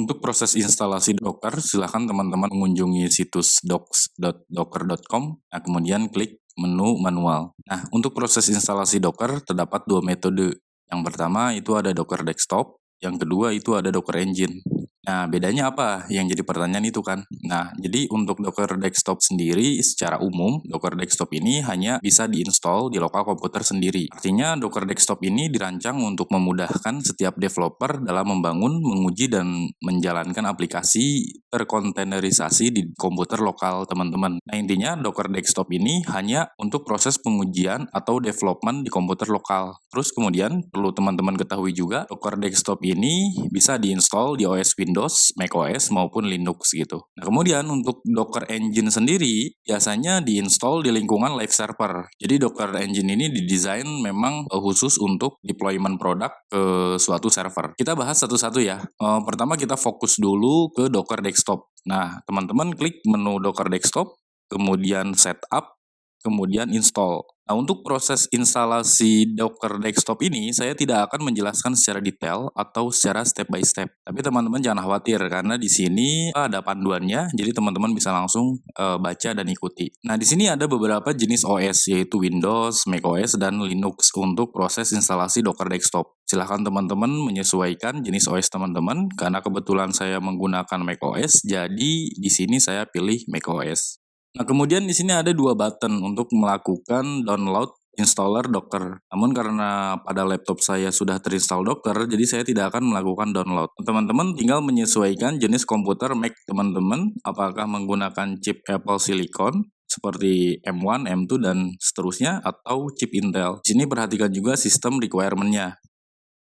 Untuk proses instalasi Docker, silakan teman-teman mengunjungi situs docs.docker.com, nah kemudian klik menu manual. Nah, untuk proses instalasi Docker terdapat dua metode. Yang pertama itu ada Docker Desktop, yang kedua itu ada Docker Engine. Nah, bedanya apa? Yang jadi pertanyaan itu kan. Nah, jadi untuk Docker Desktop sendiri secara umum, Docker Desktop ini hanya bisa diinstal di lokal komputer sendiri. Artinya Docker Desktop ini dirancang untuk memudahkan setiap developer dalam membangun, menguji, dan menjalankan aplikasi terkontainerisasi di komputer lokal teman-teman. Nah, intinya Docker Desktop ini hanya untuk proses pengujian atau development di komputer lokal. Terus kemudian perlu teman-teman ketahui juga, Docker Desktop ini bisa diinstal di OS Windows, macOS, maupun Linux gitu. Nah, kemudian untuk Docker Engine sendiri biasanya diinstal di lingkungan live server. Jadi Docker Engine ini didesain memang khusus untuk deployment produk ke suatu server. Kita bahas satu-satu ya. Pertama kita fokus dulu ke Docker Desktop. Nah, teman-teman klik menu Docker Desktop, kemudian setup, kemudian install. Nah, untuk proses instalasi Docker Desktop ini, saya tidak akan menjelaskan secara detail atau secara step by step. Tapi teman-teman jangan khawatir, karena di sini ada panduannya, jadi teman-teman bisa langsung baca dan ikuti. Nah, di sini ada beberapa jenis OS, yaitu Windows, macOS, dan Linux untuk proses instalasi Docker Desktop. Silahkan teman-teman menyesuaikan jenis OS teman-teman, karena kebetulan saya menggunakan macOS, jadi di sini saya pilih macOS. Nah, kemudian di sini ada dua button untuk melakukan download installer Docker. Namun karena pada laptop saya sudah terinstall Docker, jadi saya tidak akan melakukan download. Teman-teman tinggal menyesuaikan jenis komputer Mac teman-teman, apakah menggunakan chip Apple Silicon seperti M1, M2, dan seterusnya, atau chip Intel. Di sini perhatikan juga sistem requirement-nya.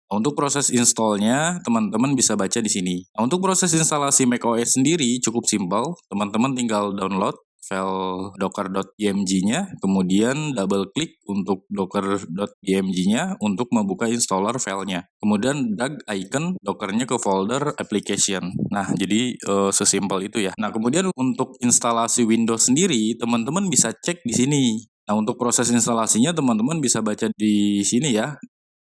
Untuk proses installnya, teman-teman bisa baca di sini. Nah, untuk proses instalasi macOS sendiri cukup simpel. Teman-teman tinggal download file docker.img-nya, kemudian double klik untuk docker.img-nya untuk membuka installer filenya. Kemudian drag icon dockernya ke folder application. Nah, jadi sesimpel itu ya. Nah, kemudian untuk instalasi Windows sendiri, teman-teman bisa cek di sini. Nah, untuk proses instalasinya teman-teman bisa baca di sini ya.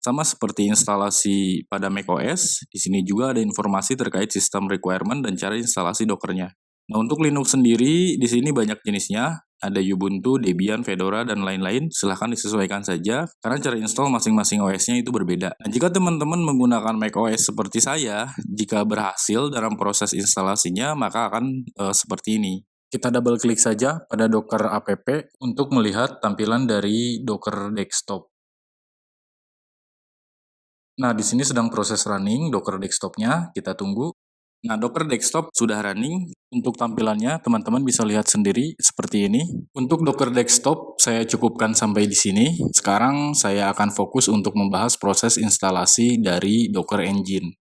Sama seperti instalasi pada macOS, di sini juga ada informasi terkait sistem requirement dan cara instalasi Dockernya. Nah, untuk Linux sendiri, di sini banyak jenisnya, ada Ubuntu, Debian, Fedora, dan lain-lain. Silahkan disesuaikan saja, karena cara install masing-masing OS-nya itu berbeda. Nah, jika teman-teman menggunakan macOS seperti saya, jika berhasil dalam proses instalasinya, maka akan seperti ini. Kita double klik saja pada Docker app untuk melihat tampilan dari Docker Desktop. Nah, di sini sedang proses running Docker Desktop-nya, kita tunggu. Nah, Docker Desktop sudah running. Untuk tampilannya, teman-teman bisa lihat sendiri seperti ini. Untuk Docker Desktop, saya cukupkan sampai di sini. Sekarang saya akan fokus untuk membahas proses instalasi dari Docker Engine.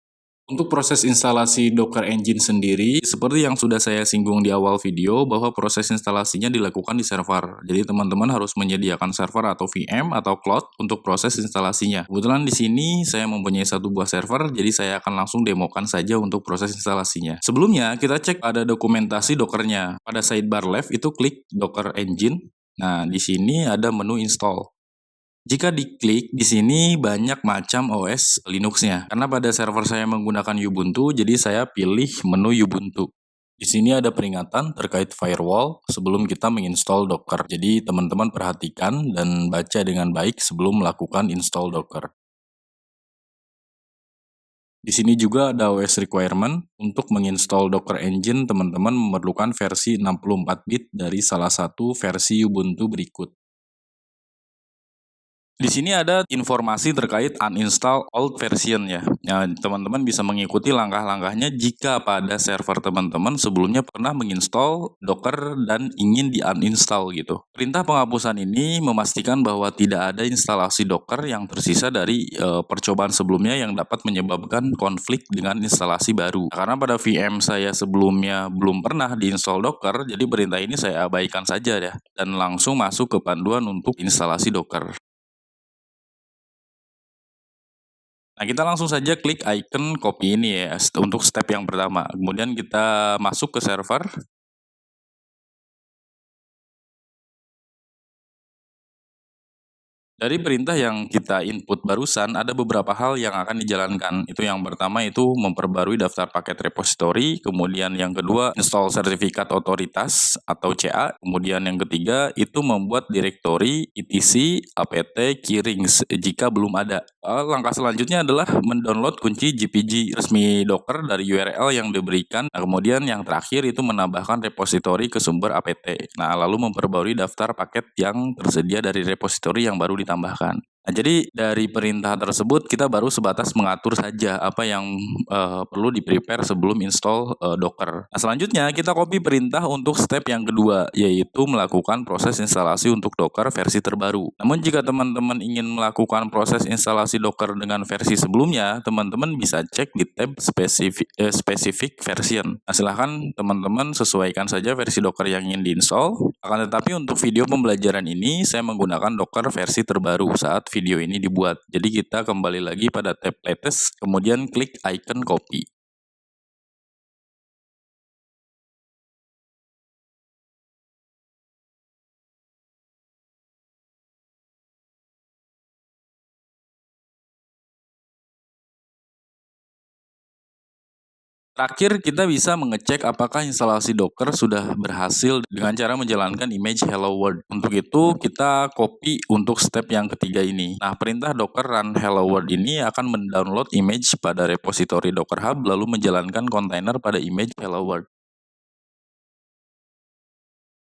Untuk proses instalasi Docker Engine sendiri, seperti yang sudah saya singgung di awal video, bahwa proses instalasinya dilakukan di server. Jadi teman-teman harus menyediakan server atau VM atau cloud untuk proses instalasinya. Kebetulan di sini saya mempunyai satu buah server, jadi saya akan langsung demokan saja untuk proses instalasinya. Sebelumnya, kita cek ada dokumentasi Dockernya. Pada sidebar left itu klik Docker Engine. Nah, di sini ada menu install. Jika diklik, di sini banyak macam OS Linux-nya. Karena pada server saya menggunakan Ubuntu, jadi saya pilih menu Ubuntu. Di sini ada peringatan terkait firewall sebelum kita menginstall Docker. Jadi teman-teman perhatikan dan baca dengan baik sebelum melakukan install Docker. Di sini juga ada OS requirement. Untuk menginstall Docker Engine, teman-teman memerlukan versi 64 bit dari salah satu versi Ubuntu berikut. Di sini ada informasi terkait uninstall old version ya. Nah, teman-teman bisa mengikuti langkah-langkahnya jika pada server teman-teman sebelumnya pernah menginstall Docker dan ingin di-uninstall gitu. Perintah penghapusan ini memastikan bahwa tidak ada instalasi Docker yang tersisa dari percobaan sebelumnya yang dapat menyebabkan konflik dengan instalasi baru. Karena pada VM saya sebelumnya belum pernah diinstal Docker, jadi perintah ini saya abaikan saja ya dan langsung masuk ke panduan untuk instalasi Docker. Nah, kita langsung saja klik icon copy ini ya, untuk step yang pertama. Kemudian kita masuk ke server. Dari perintah yang kita input barusan, ada beberapa hal yang akan dijalankan. Itu yang pertama itu memperbarui daftar paket repository, kemudian yang kedua install sertifikat otoritas atau CA, kemudian yang ketiga itu membuat direktori etc apt keyrings jika belum ada. Langkah selanjutnya adalah mendownload kunci GPG resmi Docker dari URL yang diberikan. Nah, kemudian yang terakhir itu menambahkan repository ke sumber apt. Nah, lalu memperbarui daftar paket yang tersedia dari repository yang baru ditambahkan. Nah, jadi dari perintah tersebut kita baru sebatas mengatur saja apa yang perlu di-prepare sebelum install Docker. Nah, selanjutnya kita copy perintah untuk step yang kedua, yaitu melakukan proses instalasi untuk Docker versi terbaru. Namun jika teman-teman ingin melakukan proses instalasi Docker dengan versi sebelumnya, teman-teman bisa cek di tab specific version. Nah, silahkan teman-teman sesuaikan saja versi Docker yang ingin diinstal. Akan tetapi untuk video pembelajaran ini saya menggunakan Docker versi terbaru saat video ini dibuat. Jadi kita kembali lagi pada tab latest, kemudian klik icon copy. Terakhir, kita bisa mengecek apakah instalasi Docker sudah berhasil dengan cara menjalankan image hello world. Untuk itu, kita copy untuk step yang ketiga ini. Nah, perintah Docker run hello world ini akan mendownload image pada repository Docker Hub lalu menjalankan kontainer pada image hello world.